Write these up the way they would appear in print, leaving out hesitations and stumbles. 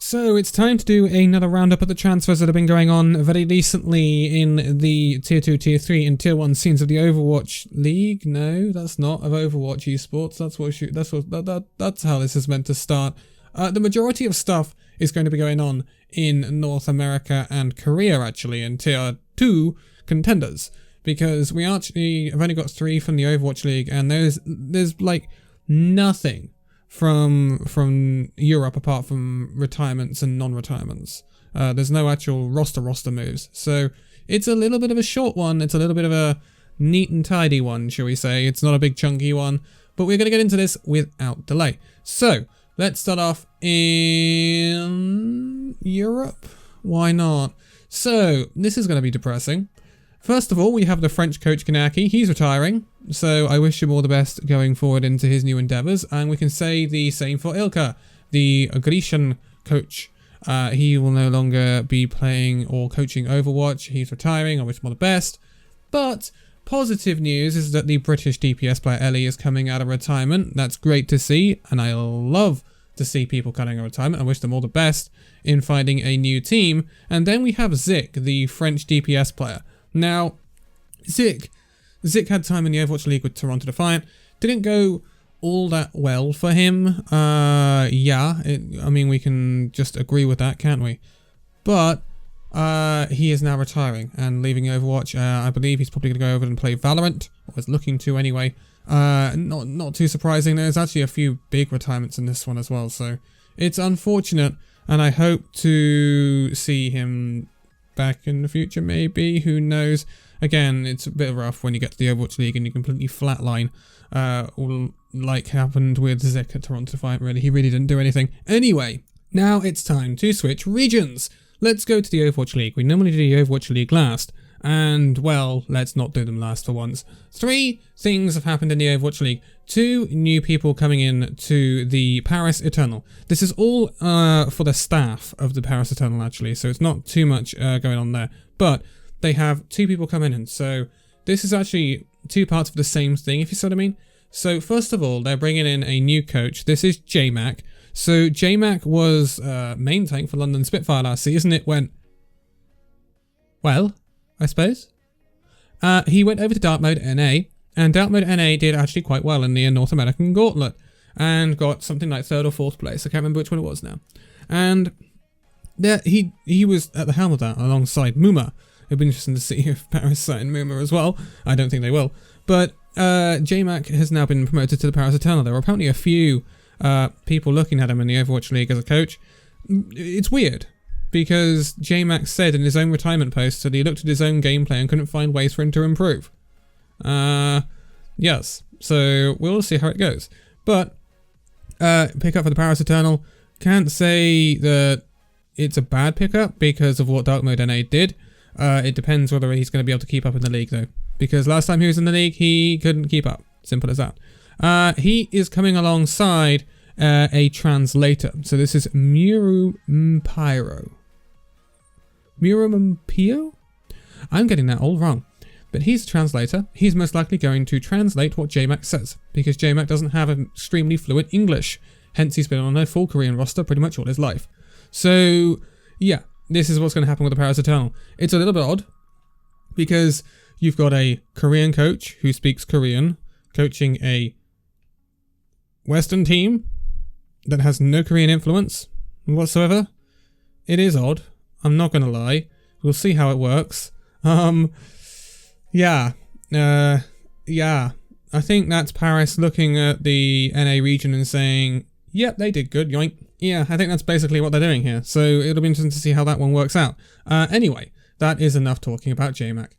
So it's time to do another roundup of the transfers that have been going on very recently in the Tier 2, Tier 3 and Tier 1 scenes of the Overwatch League. No, that's not of Overwatch esports. That's how this is meant to start. The majority of stuff is going to be going on in North America and Korea, actually, in Tier 2 contenders. Because we actually have only got 3 from the Overwatch League, and there's like nothing from Europe apart from retirements and non-retirements. There's no actual roster moves. So it's a little bit of a short one. It's a little bit of a neat and tidy one, shall we say. It's not a big chunky one, but we're going to get into this without delay. So let's start off in Europe. Why not? So this is going to be depressing. First of all, we have the French coach Kanaki. He's retiring, so I wish him all the best going forward into his new endeavours. And we can say the same for Ilka, the Grecian coach. He will no longer be playing or coaching Overwatch. He's retiring. I wish him all the best. But positive news is that the British DPS player Ellie is coming out of retirement. That's great to see, and I love to see people coming out of retirement. I wish them all the best in finding a new team. And then we have Zik, the French DPS player. Now, Zik had time in the Overwatch League with Toronto Defiant. Didn't go all that well for him. I mean, we can just agree with that, can't we? But he is now retiring and leaving Overwatch. I believe he's probably going to go over and play Valorant, or is looking to anyway. Not too surprising. There's actually a few big retirements in this one as well, so it's unfortunate, and I hope to see him back in the future, maybe. Who knows? Again, it's a bit rough when you get to the Overwatch League and you completely flatline, all like happened with Zik at Toronto Defiant. Really, he really didn't do anything. Anyway, now it's time to switch regions. Let's go to the Overwatch League. We normally do the Overwatch League last, and well, let's not do them last for once. 3 things have happened in the Overwatch League. 2 new people coming in to the Paris Eternal. This is all for the staff of the Paris Eternal, actually, so it's not too much going on there. But they have 2 people coming in, so this is actually 2 parts of the same thing, if you see what I mean. So first of all, they're bringing in a new coach. This is Jmac. So Jmac was main tank for London Spitfire last season. It went well, I suppose. He went over to Dark Mode NA, and Dark Mode NA did actually quite well in the North American Gauntlet, and got something like 3rd or 4th place. I can't remember which one it was now. And there, he was at the helm of that alongside Muma. It'd be interesting to see if Paris sign Muma as well. I don't think they will. But Jmac has now been promoted to the Paris Eternal. There were apparently a few people looking at him in the Overwatch League as a coach. It's weird, because Jmac said in his own retirement post that he looked at his own gameplay and couldn't find ways for him to improve. Yes, so we'll see how it goes. But pickup for the Paris Eternal, can't say that it's a bad pickup because of what Dark Mode NA did. It depends whether he's going to be able to keep up in the league though, because last time he was in the league he couldn't keep up. Simple as that. He is coming alongside a translator. So this is Murumpiro. I'm getting that all wrong. But he's a translator. He's most likely going to translate what Jmac says, because Jmac doesn't have an extremely fluent English. Hence, he's been on a full Korean roster pretty much all his life. So, yeah, this is what's going to happen with the Paris Eternal. It's a little bit odd, because you've got a Korean coach who speaks Korean, coaching a Western team that has no Korean influence whatsoever. It is odd. I'm not going to lie. We'll see how it works. Yeah. I think that's Paris looking at the NA region and saying, yep, they did good, yoink. Yeah, I think that's basically what they're doing here. So it'll be interesting to see how that one works out. Anyway, that is enough talking about Jmac.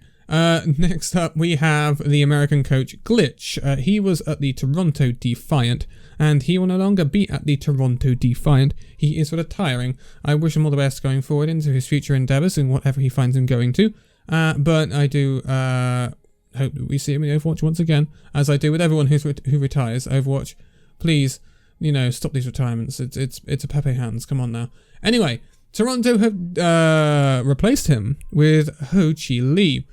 Next up, we have the American coach Glitch. He was at the Toronto Defiant, and he will no longer be at the Toronto Defiant. He is retiring. I wish him all the best going forward into his future endeavours and whatever he finds him going to. But I do hope that we see him in Overwatch once again, as I do with everyone who retires. Overwatch, please, stop these retirements. It's a Pepe hands. Come on now. Anyway, Toronto have replaced him with Ho Chi Lee.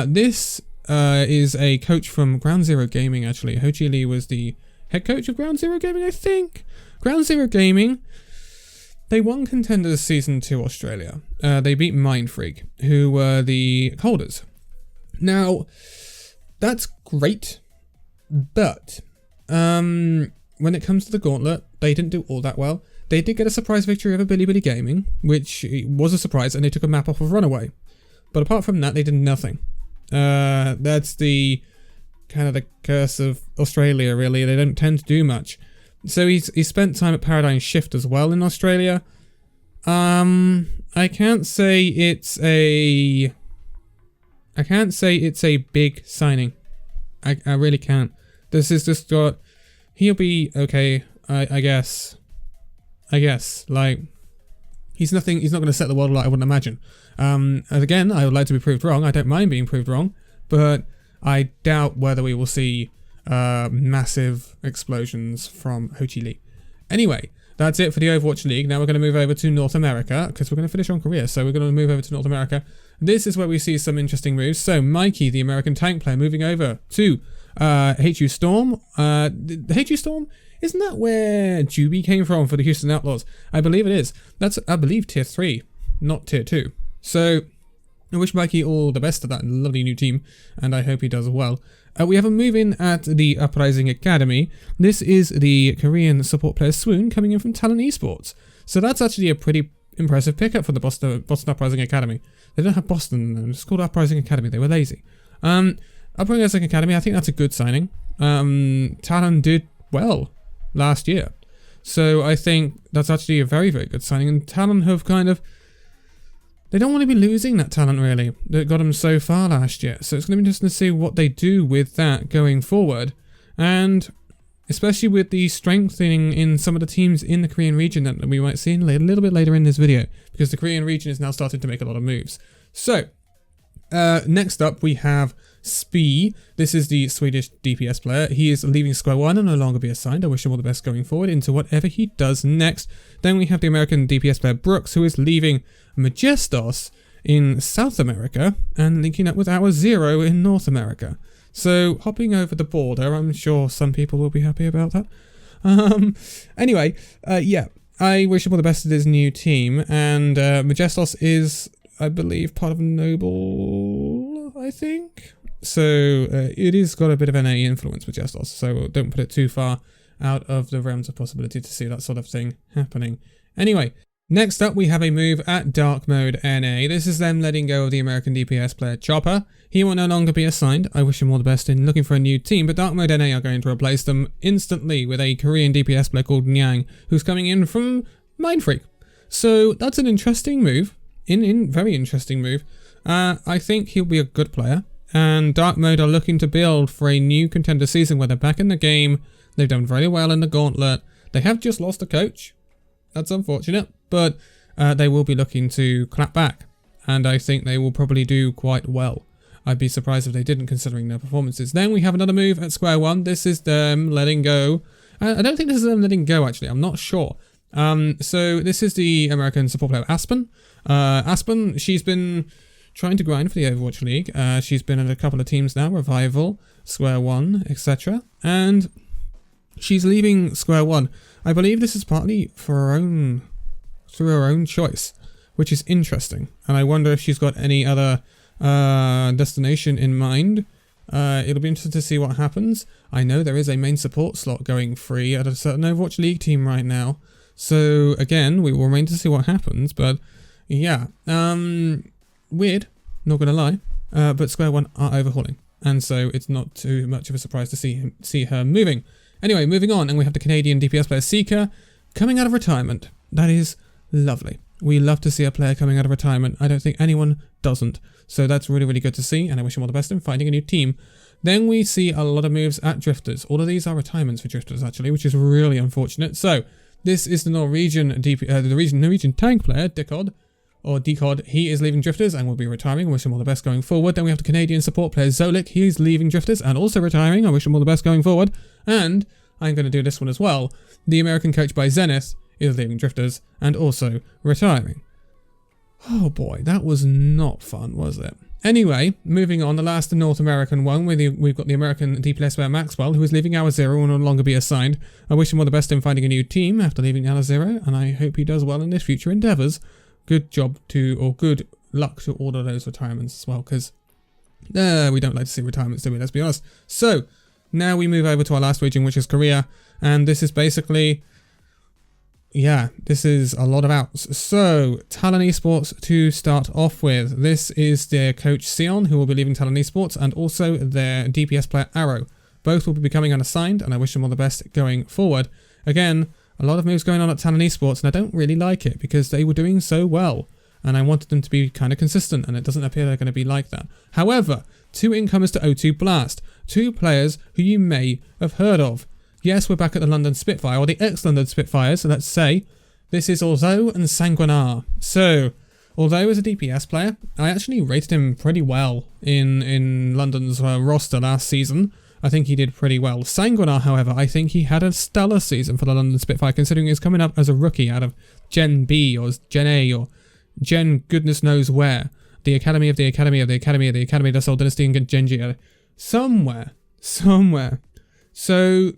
This is a coach from Ground Zero Gaming, actually. Ho Chi Lee was the head coach of Ground Zero Gaming, I think. Ground Zero Gaming they won Contenders Season 2 Australia. They beat Mind Freak, who were the holders. Now, that's great, but when it comes to the gauntlet, they didn't do all that well. They did get a surprise victory over Bilibili Gaming, which was a surprise, and they took a map off of Runaway. But apart from that, they did nothing. That's the kind of the curse of Australia, really. They don't tend to do much. So he spent time at Paradigm Shift as well in Australia. I can't say it's a big signing. I really can't. This is just got. He'll be okay. I guess. Like, he's not going to set the world alight, I wouldn't imagine. And again, I would like to be proved wrong. I don't mind being proved wrong, but I doubt whether we will see massive explosions from Ho Chi Lee. Anyway, that's it for the Overwatch League. Now we're going to move over to North America, because we're going to finish on Korea, so we're going to move over to North America. This is where we see some interesting moves. So Mikey, the American tank player, moving over to HU Storm. The HU Storm, isn't that where Juby came from for the Houston Outlaws? I believe it is. That's, I believe, Tier 3, not Tier 2. So I wish Mikey all the best of that lovely new team, and I hope he does well. We have a move in at the Uprising Academy. This is the Korean support player Swoon coming in from Talent Esports. So that's actually a pretty impressive pickup for the Boston Uprising Academy. They don't have Boston, it's called Uprising Academy. They were lazy. Uprising Academy, I think that's a good signing. Talon did well last year. So I think that's actually a very, very good signing. And Talon have kind of... They don't want to be losing that talent, really, that got them so far last year. So it's going to be interesting to see what they do with that going forward. And especially with the strengthening in some of the teams in the Korean region that we might see a little bit later in this video. Because the Korean region is now starting to make a lot of moves. So, next up we have Spee. This is the Swedish DPS player. He is leaving Square One and no longer be assigned. I wish him all the best going forward into whatever he does next. Then we have the American DPS player Brooks, who is leaving Majestos in South America and linking up with our Zero in North America. So hopping over the border, I'm sure some people will be happy about that. Anyway, yeah, I wish him all the best of his new team. And Majestos is, I believe, part of Noble, I think. So it is got a bit of NA influence with Majestos, so don't put it too far out of the realms of possibility to see that sort of thing happening. Anyway, next up we have a move at Dark Mode NA. This is them letting go of the American DPS player Chopper. He will no longer be assigned. I wish him all the best in looking for a new team, but Dark Mode NA are going to replace them instantly with a Korean DPS player called Nyang, who's coming in from Mind Freak. So that's an interesting move, very interesting move. I think he'll be a good player. And Dark Mode are looking to build for a new contender season where they're back in the game. They've done very well in the gauntlet. They have just lost a coach. That's unfortunate, but they will be looking to clap back. And I think they will probably do quite well. I'd be surprised if they didn't, considering their performances. Then we have another move at Square One. This is them letting go. I don't think this is them letting go, actually. I'm not sure. So this is the American support player Aspen. Aspen, she's been trying to grind for the Overwatch League. She's been in a couple of teams now, Revival, Square One, etc. And she's leaving Square One. I believe this is partly for through her own choice, which is interesting. And I wonder if she's got any other destination in mind. It'll be interesting to see what happens. I know there is a main support slot going free at a certain Overwatch League team right now. So again, we will remain to see what happens. But yeah, weird, not gonna lie, but Square One are overhauling, and so it's not too much of a surprise to see her moving. Anyway, moving on, and we have the Canadian DPS player Seeker coming out of retirement. That is lovely. We love to see a player coming out of retirement. I don't think anyone doesn't, so that's really, really good to see, and I wish him all the best in finding a new team. Then we see a lot of moves at Drifters. All of these are retirements for Drifters, actually, which is really unfortunate. So this is the Norwegian Norwegian tank player Dicod. Or Decod, he is leaving Drifters and will be retiring. I wish him all the best going forward. Then we have the Canadian support player Zolik. He's leaving Drifters and also retiring. I wish him all the best going forward. And I'm going to do this one as well. The American coach by Zenith is leaving Drifters and also retiring. Oh boy, that was not fun, was it? Anyway, moving on, the last North American one, we've got the American DPS player Maxwell, who is leaving Hour Zero and will no longer be assigned. I wish him all the best in finding a new team after leaving Hour Zero, and I hope he does well in his future endeavours. Good luck to all of those retirements as well, because we don't like to see retirements, do we? Let's be honest. So, now we move over to our last region, which is Korea, and this is basically... yeah, this is a lot of outs. So, Talon Esports to start off with. This is their coach Sion, who will be leaving Talon Esports, and also their DPS player Arrow. Both will be becoming unassigned, and I wish them all the best going forward. Again, a lot of moves going on at Talon Esports, and I don't really like it, because they were doing so well, and I wanted them to be kind of consistent, and it doesn't appear they're going to be like that. However, 2 incomers to Owtru Blast. 2 players who you may have heard of. Yes, we're back at the London Spitfire, or the ex-London Spitfires, so let's say. This is Owtru and Sanguinar. So, Owtru is a DPS player. I actually rated him pretty well in London's roster last season. I think he did pretty well. Sanguinar, however, I think he had a stellar season for the London Spitfire, considering he's coming up as a rookie out of Gen.B or Gen.A or Gen goodness knows where. The Academy of the Academy of the Academy of the Academy of the Soul Dynasty and Gen.G. Somewhere. So...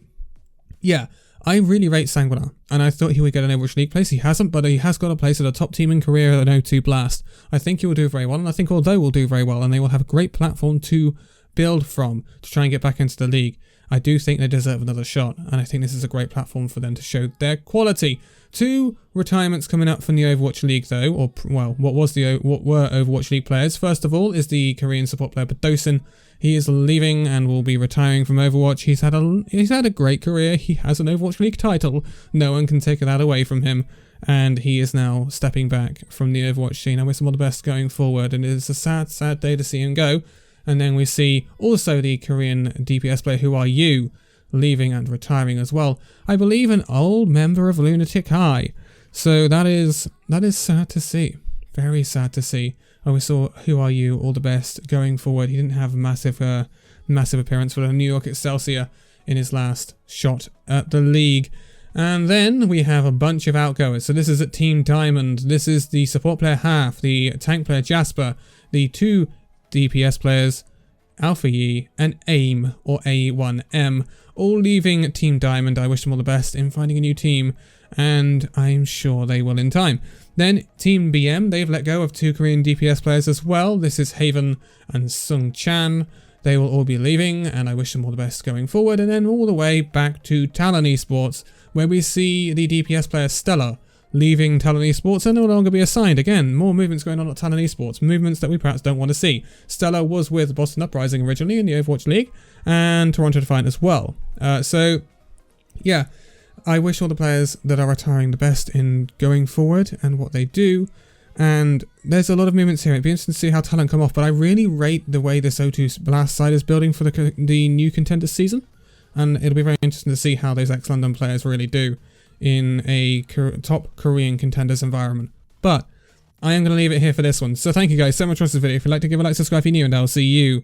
yeah, I really rate Sanguinar, and I thought he would get an Overwatch League place. He hasn't, but he has got a place at a top team in Korea at Owtru Blast. I think he will do very well, and I think Owtru will do very well, and they will have a great platform to build from to try and get back into the league. I do think they deserve another shot, and I think this is a great platform for them to show their quality. 2 retirements coming up from the Overwatch League, though, or well, what were Overwatch League players. First of all is the Korean support player Badosin. He is leaving and will be retiring from Overwatch. He's had a great career. He has an Overwatch League title. No one can take that away from him. And he is now stepping back from the Overwatch scene. I wish him all the best going forward. And it is a sad, sad day to see him go. And then we see also the Korean DPS player Who Are You leaving and retiring as well. I believe an old member of Lunatic High. So that is sad to see. Very sad to see. We saw Who Are You all the best going forward. He didn't have a massive appearance for the New York Excelsior in his last shot at the league. And then we have a bunch of outgoers. So this is at Team Diamond. This is the support player Half, the tank player Jasper, the 2 DPS players Alpha Yi and AIM or A1M, all leaving Team Diamond. I wish them all the best in finding a new team, and I'm sure they will in time. Then Team BM, they've let go of 2 Korean DPS players as well. This is Haven and Sung Chan. They will all be leaving, and I wish them all the best going forward. And then all the way back to Talon Esports, where we see the DPS player Stella leaving Talon Esports and no longer be assigned. Again, more movements going on at Talon Esports, movements that we perhaps don't want to see. Stella was with Boston Uprising originally in the Overwatch League, and Toronto Defiant as well. So, yeah. I wish all the players that are retiring the best in going forward and what they do. And there's a lot of movements here. It'd be interesting to see how Talon come off. But I really rate the way this Owtru Blast side is building for the new contenders season. And it'll be very interesting to see how those ex-London players really do in a top Korean contenders environment. But I am going to leave it here for this one. So thank you guys so much for this video. If you'd like to give a like, subscribe if you're new, and I'll see you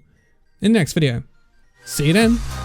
in the next video. See you then.